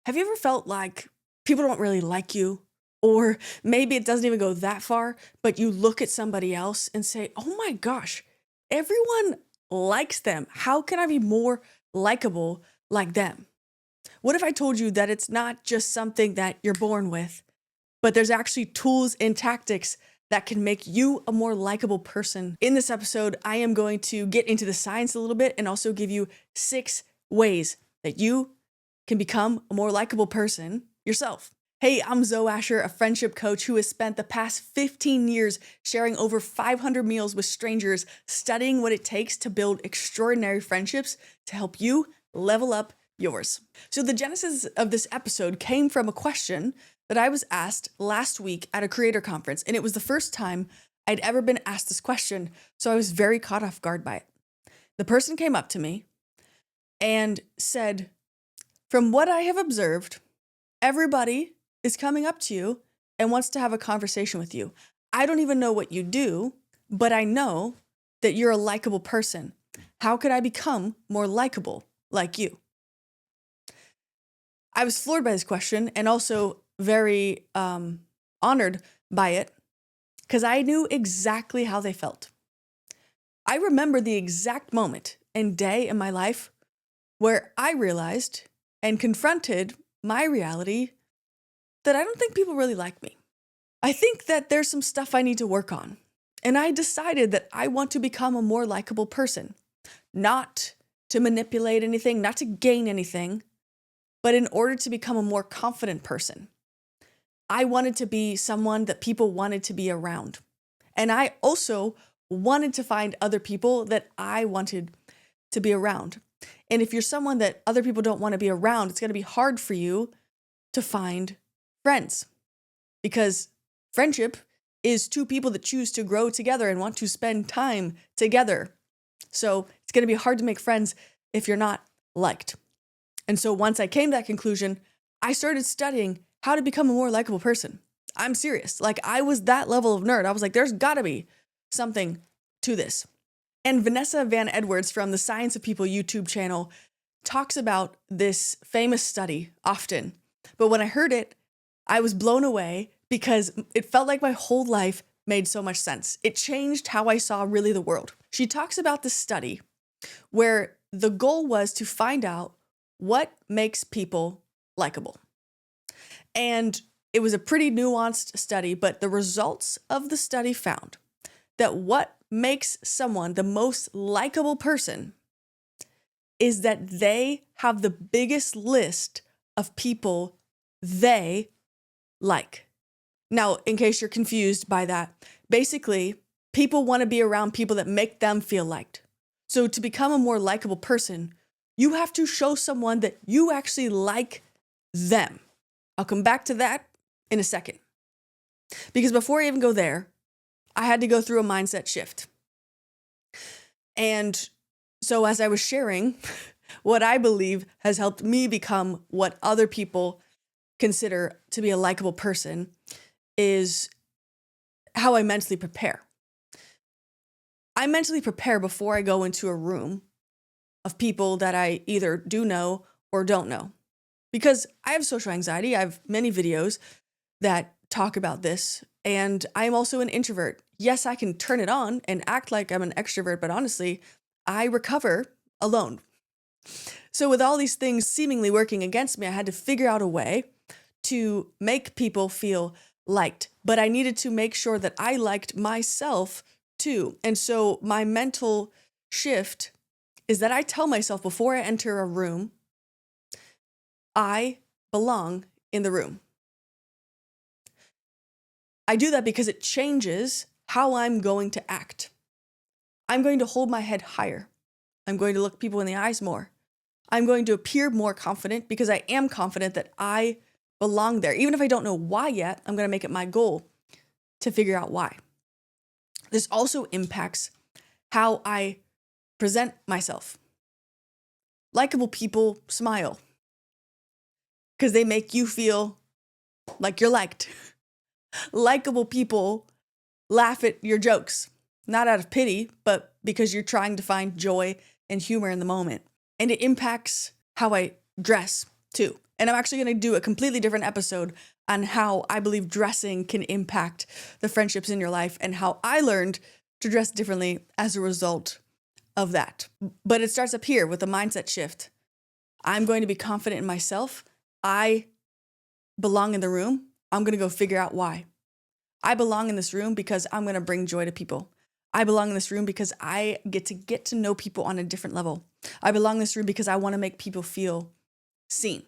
Have you ever felt like people don't really like you? Or maybe it doesn't even go that far, but you look at somebody else and say, oh my gosh, everyone likes them. How can I be more likable like them? What if I told you that it's not just something that you're born with, but there's actually tools and tactics that can make you a more likable person? In this episode, I am going to get into the science a little bit and also give you 6 ways that you can become a more likable person yourself. Hey, I'm Zoe Asher, a friendship coach who has spent the past 15 years sharing over 500 meals with strangers, studying what it takes to build extraordinary friendships to help you level up yours. So the genesis of this episode came from a question that I was asked last week at a creator conference, and it was the first time I'd ever been asked this question, so I was very caught off guard by it. The person came up to me and said, from what I have observed, everybody is coming up to you and wants to have a conversation with you. I don't even know what you do, but I know that you're a likable person. How could I become more likable like you? I was floored by this question and also very honored by it because I knew exactly how they felt. I remember the exact moment and day in my life where I realized and confronted my reality that I don't think people really like me. I think that there's some stuff I need to work on. And I decided that I want to become a more likable person, not to manipulate anything, not to gain anything, but in order to become a more confident person. I wanted to be someone that people wanted to be around. And I also wanted to find other people that I wanted to be around. And if you're someone that other people don't want to be around, it's going to be hard for you to find friends, because friendship is 2 people that choose to grow together and want to spend time together. So it's going to be hard to make friends if you're not liked. And so once I came to that conclusion, I started studying how to become a more likable person. I'm serious. Like, I was that level of nerd. I was like, there's got to be something to this. And Vanessa Van Edwards from the Science of People YouTube channel talks about this famous study often. But when I heard it, I was blown away because it felt like my whole life made so much sense. It changed how I saw really the world. She talks about this study where the goal was to find out what makes people likable. And it was a pretty nuanced study, but the results of the study found that what makes someone the most likable person is that they have the biggest list of people they like. Now, in case you're confused by that, basically, people want to be around people that make them feel liked. So to become a more likable person, you have to show someone that you actually like them. I'll come back to that in a second. Because before I even go there, I had to go through a mindset shift. And so as I was sharing, what I believe has helped me become what other people consider to be a likable person is how I mentally prepare. I mentally prepare before I go into a room of people that I either do know or don't know. Because I have social anxiety. I have many videos that talk about this. And I'm also an introvert. Yes, I can turn it on and act like I'm an extrovert, but honestly, I recover alone. So with all these things seemingly working against me, I had to figure out a way to make people feel liked. But I needed to make sure that I liked myself too. And so my mental shift is that I tell myself before I enter a room, I belong in the room. I do that because it changes how I'm going to act. I'm going to hold my head higher. I'm going to look people in the eyes more. I'm going to appear more confident because I am confident that I belong there. Even if I don't know why yet, I'm going to make it my goal to figure out why. This also impacts how I present myself. Likable people smile because they make you feel like you're liked. Likable people laugh at your jokes, not out of pity, but because you're trying to find joy and humor in the moment. And it impacts how I dress too. And I'm actually going to do a completely different episode on how I believe dressing can impact the friendships in your life and how I learned to dress differently as a result of that. But it starts up here with a mindset shift. I'm going to be confident in myself. I belong in the room. I'm going to go figure out why. I belong in this room because I'm going to bring joy to people. I belong in this room because I get to know people on a different level. I belong in this room because I want to make people feel seen.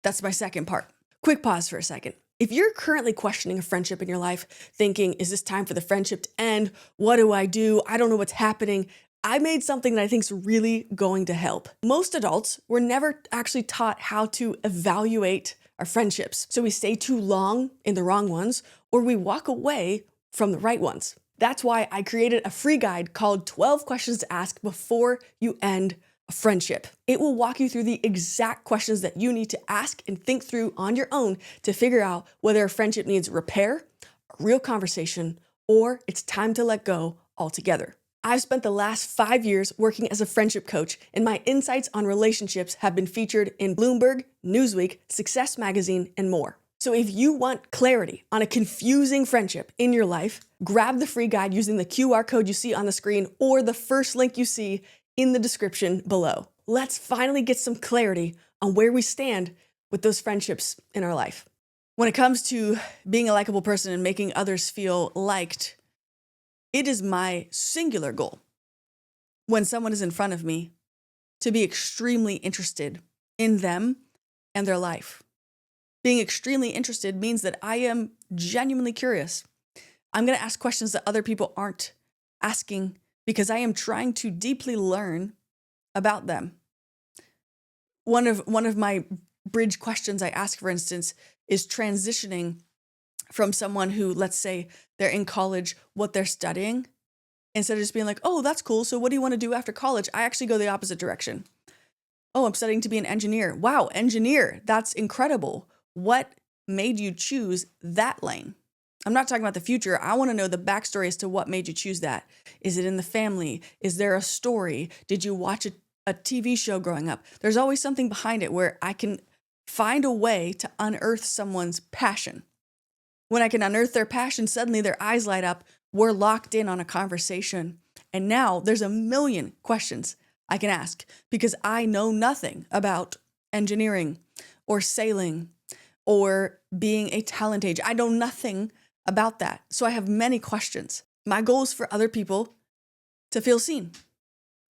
That's my second part. Quick pause for a second. If you're currently questioning a friendship in your life, thinking, is this time for the friendship to end? What do? I don't know what's happening. I made something that I think is really going to help. Most adults were never actually taught how to evaluate our friendships. So we stay too long in the wrong ones, or we walk away from the right ones. That's why I created a free guide called 12 Questions to Ask Before You End a Friendship. It will walk you through the exact questions that you need to ask and think through on your own to figure out whether a friendship needs repair, a real conversation, or it's time to let go altogether. I've spent the last 5 years working as a friendship coach, and my insights on relationships have been featured in Bloomberg, Newsweek, Success Magazine, and more. So if you want clarity on a confusing friendship in your life, grab the free guide using the QR code you see on the screen or the first link you see in the description below. Let's finally get some clarity on where we stand with those friendships in our life. When it comes to being a likable person and making others feel liked, it is my singular goal when someone is in front of me to be extremely interested in them and their life. Being extremely interested means that I am genuinely curious. I'm going to ask questions that other people aren't asking because I am trying to deeply learn about them. One of my bridge questions I ask, for instance, is transitioning from someone who, let's say, they're in college, what they're studying, instead of just being like, oh, that's cool. So what do you want to do after college? I actually go the opposite direction. Oh, I'm studying to be an engineer. Wow, engineer. That's incredible. What made you choose that lane? I'm not talking about the future. I want to know the backstory as to what made you choose that. Is it in the family? Is there a story? Did you watch a TV show growing up? There's always something behind it where I can find a way to unearth someone's passion. When I can unearth their passion, suddenly their eyes light up. We're locked in on a conversation. And now there's a million questions I can ask because I know nothing about engineering or sailing or being a talent agent. I know nothing about that. So I have many questions. My goal is for other people to feel seen.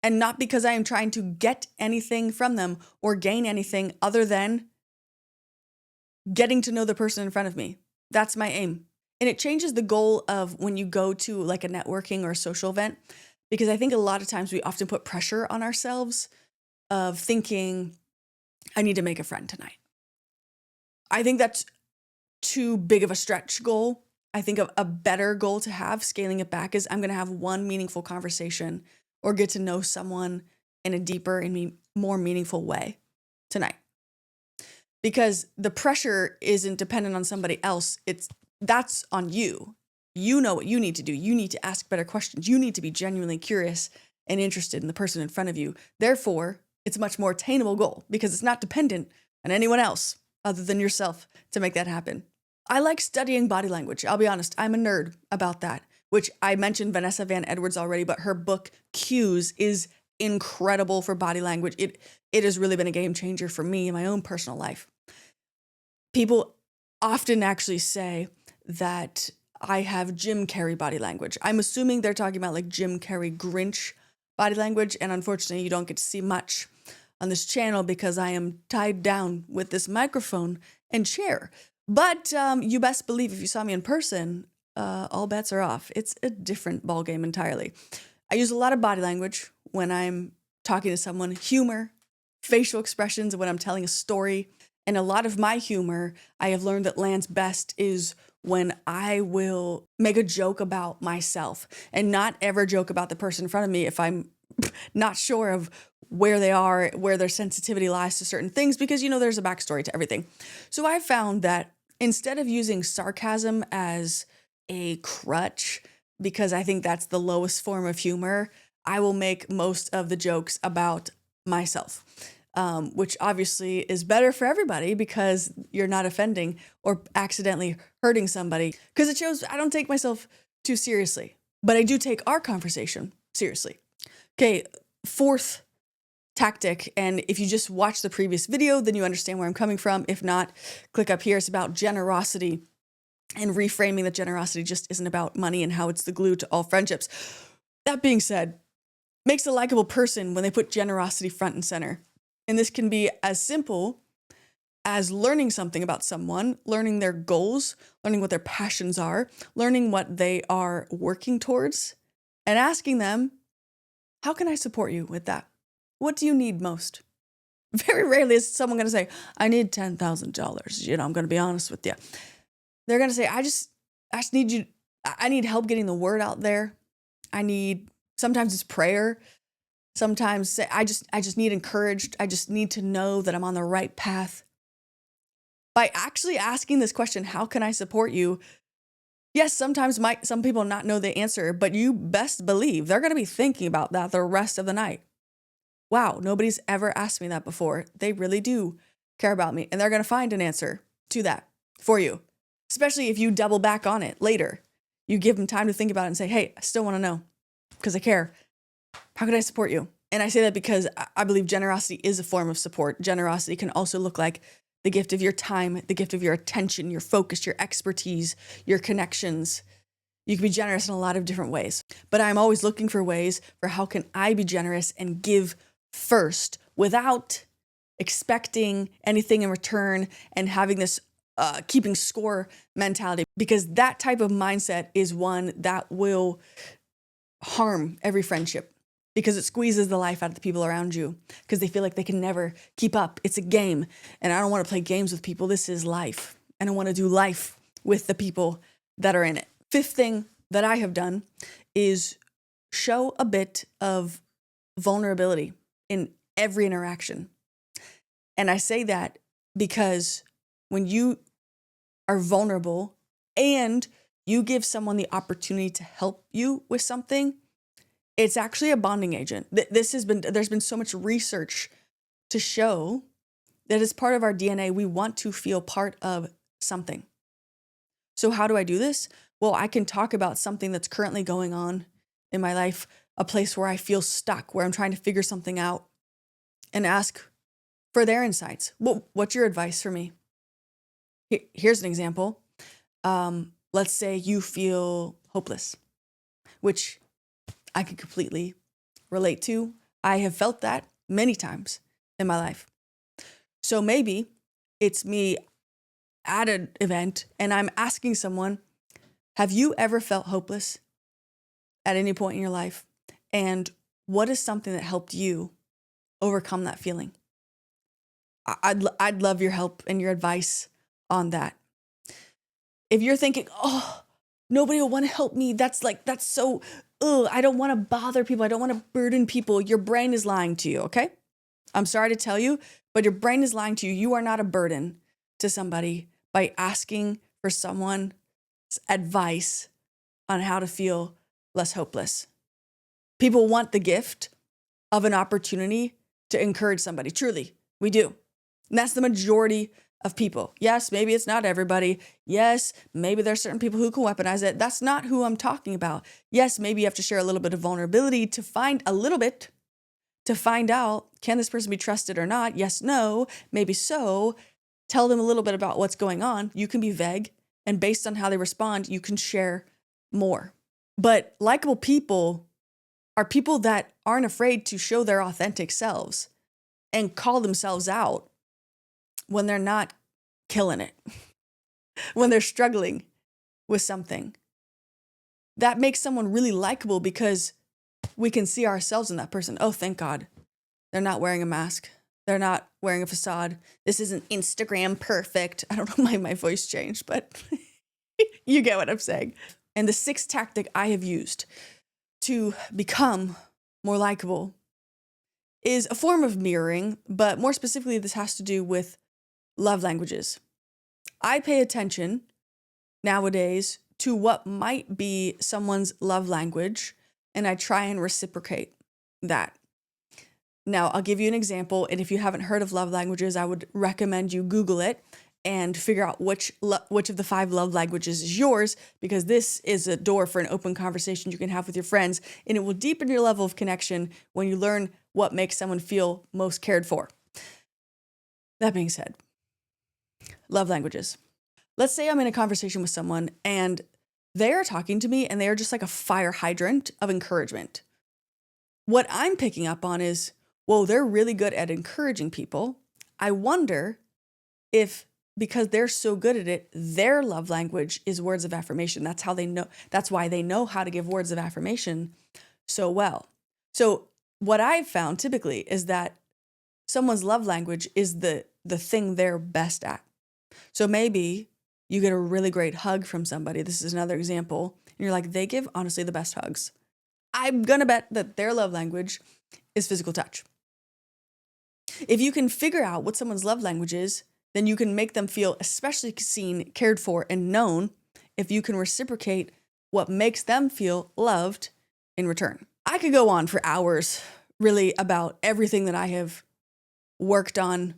And not because I am trying to get anything from them or gain anything other than getting to know the person in front of me. That's my aim. And it changes the goal of when you go to like a networking or a social event, because I think a lot of times we often put pressure on ourselves of thinking, I need to make a friend tonight. I think that's too big of a stretch goal. I think a better goal to have, scaling it back, is I'm going to have one meaningful conversation or get to know someone in a deeper and more meaningful way tonight. Because the pressure isn't dependent on somebody else. That's on you. You know what you need to do. You need to ask better questions. You need to be genuinely curious and interested in the person in front of you. Therefore, it's a much more attainable goal because it's not dependent on anyone else other than yourself to make that happen. I like studying body language. I'll be honest, I'm a nerd about that, which I mentioned Vanessa Van Edwards already, but her book Cues is incredible for body language. It has really been a game changer for me in my own personal life. People often actually say that I have Jim Carrey body language. I'm assuming they're talking about like Jim Carrey Grinch body language, and unfortunately you don't get to see much on this channel because I am tied down with this microphone and chair. But you best believe if you saw me in person, all bets are off. It's a different ballgame entirely. I use a lot of body language when I'm talking to someone, humor, facial expressions when I'm telling a story. And a lot of my humor, I have learned that lands best is when I will make a joke about myself and not ever joke about the person in front of me if I'm not sure of where they are, where their sensitivity lies to certain things, because, there's a backstory to everything. So I found that instead of using sarcasm as a crutch, because I think that's the lowest form of humor, I will make most of the jokes about myself. which obviously is better for everybody because you're not offending or accidentally hurting somebody. Because it shows I don't take myself too seriously, but I do take our conversation seriously. Okay, fourth tactic, and if you just watch the previous video, then you understand where I'm coming from. If not, click up here. It's about generosity and reframing that generosity just isn't about money and how it's the glue to all friendships. That being said, makes a likable person when they put generosity front and center. And this can be as simple as learning something about someone, learning their goals, learning what their passions are, learning what they are working towards, and asking them, how can I support you with that? What do you need most? Very rarely is someone going to say, I need $10,000. I'm going to be honest with you. They're going to say, I just need you. I need help getting the word out there. Sometimes it's prayer. Sometimes I just need encouraged. I just need to know that I'm on the right path. By actually asking this question, how can I support you? Yes, sometimes some people not know the answer, but you best believe they're going to be thinking about that the rest of the night. Wow, nobody's ever asked me that before. They really do care about me, and they're going to find an answer to that for you, especially if you double back on it later. You give them time to think about it and say, hey, I still want to know because I care. How can I support you? And I say that because I believe generosity is a form of support. Generosity can also look like the gift of your time, the gift of your attention, your focus, your expertise, your connections. You can be generous in a lot of different ways. But I'm always looking for ways for how can I be generous and give first without expecting anything in return and having this keeping score mentality, because that type of mindset is one that will harm every friendship because it squeezes the life out of the people around you because they feel like they can never keep up. It's a game, and I don't want to play games with people. This is life, and I want to do life with the people that are in it. Fifth thing that I have done is show a bit of vulnerability in every interaction. And I say that because when you are vulnerable and you give someone the opportunity to help you with something, it's actually a bonding agent. There's been so much research to show that as part of our DNA, we want to feel part of something. So how do I do this? Well, I can talk about something that's currently going on in my life, a place where I feel stuck, where I'm trying to figure something out, and ask for their insights. Well, what's your advice for me? Here's an example. Let's say you feel hopeless, which I can completely relate to. I have felt that many times in my life. So maybe it's me at an event and I'm asking someone, have you ever felt hopeless at any point in your life? And what is something that helped you overcome that feeling? I'd love your help and your advice on that. If you're thinking, oh, nobody will want to help me, that's so, I don't want to bother people. I don't want to burden people. Your brain is lying to you, okay? I'm sorry to tell you, but your brain is lying to you. You are not a burden to somebody by asking for someone's advice on how to feel less hopeless. People want the gift of an opportunity to encourage somebody. Truly, we do. And that's the majority of people. Yes, maybe it's not everybody. Yes, maybe there's certain people who can weaponize it. That's not who I'm talking about. Yes, maybe you have to share a little bit of vulnerability to find out, can this person be trusted or not? Yes, no, maybe so. Tell them a little bit about what's going on. You can be vague, and based on how they respond, you can share more. But likable people are people that aren't afraid to show their authentic selves and call themselves out when they're not killing it, when they're struggling with something. That makes someone really likable because we can see ourselves in that person. Oh, thank God. They're not wearing a mask. They're not wearing a facade. This isn't Instagram perfect. I don't know why my voice changed, but you get what I'm saying. And the sixth tactic I have used to become more likable is a form of mirroring, but more specifically, this has to do with love languages. I pay attention nowadays to what might be someone's love language, and I try and reciprocate that. Now, I'll give you an example. And if you haven't heard of love languages, I would recommend you Google it and figure out which of the 5 love languages is yours, because this is a door for an open conversation you can have with your friends, and it will deepen your level of connection when you learn what makes someone feel most cared for. That being said, love languages. Let's say I'm in a conversation with someone and they're talking to me and they're just like a fire hydrant of encouragement. What I'm picking up on is, whoa, they're really good at encouraging people. I wonder if, because they're so good at it, their love language is words of affirmation. That's how they know. That's why they know how to give words of affirmation so well. So what I've found typically is that someone's love language is the thing they're best at. So maybe you get a really great hug from somebody. This is another example. And you're like, they give honestly the best hugs. I'm going to bet that their love language is physical touch. If you can figure out what someone's love language is, then you can make them feel especially seen, cared for, and known if you can reciprocate what makes them feel loved in return. I could go on for hours really about everything that I have worked on,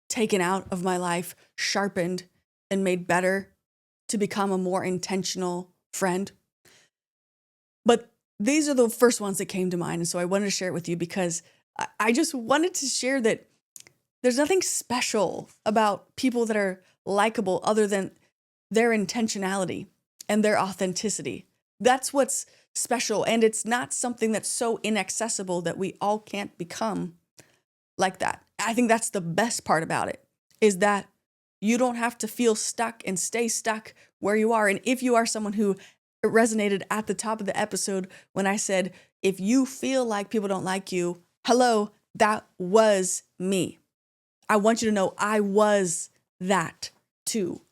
taken out of my life, sharpened, and made better to become a more intentional friend. But these are the first ones that came to mind. And so I wanted to share it with you because I just wanted to share that there's nothing special about people that are likable other than their intentionality and their authenticity. That's what's special. And it's not something that's so inaccessible that we all can't become like that. I think that's the best part about it, is that you don't have to feel stuck and stay stuck where you are. And if you are someone who resonated at the top of the episode when I said, if you feel like people don't like you, hello, that was me. I want you to know I was that too.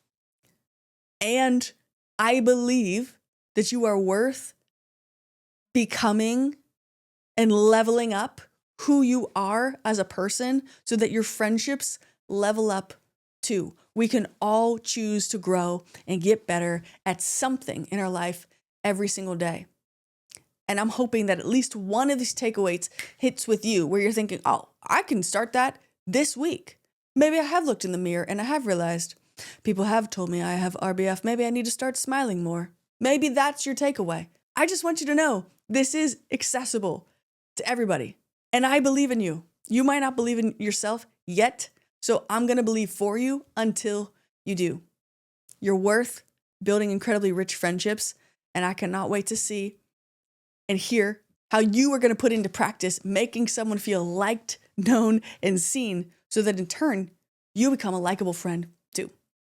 And I believe that you are worth becoming and leveling up who you are as a person so that your friendships level up too. We can all choose to grow and get better at something in our life every single day. And I'm hoping that at least one of these takeaways hits with you where you're thinking, oh, I can start that this week. Maybe I have looked in the mirror and I have realized people have told me I have RBF. Maybe I need to start smiling more. Maybe that's your takeaway. I just want you to know this is accessible to everybody. And I believe in you. You might not believe in yourself yet, so I'm going to believe for you until you do. You're worth building incredibly rich friendships, and I cannot wait to see and hear how you are going to put into practice making someone feel liked, known, and seen so that in turn, you become a likable friend too.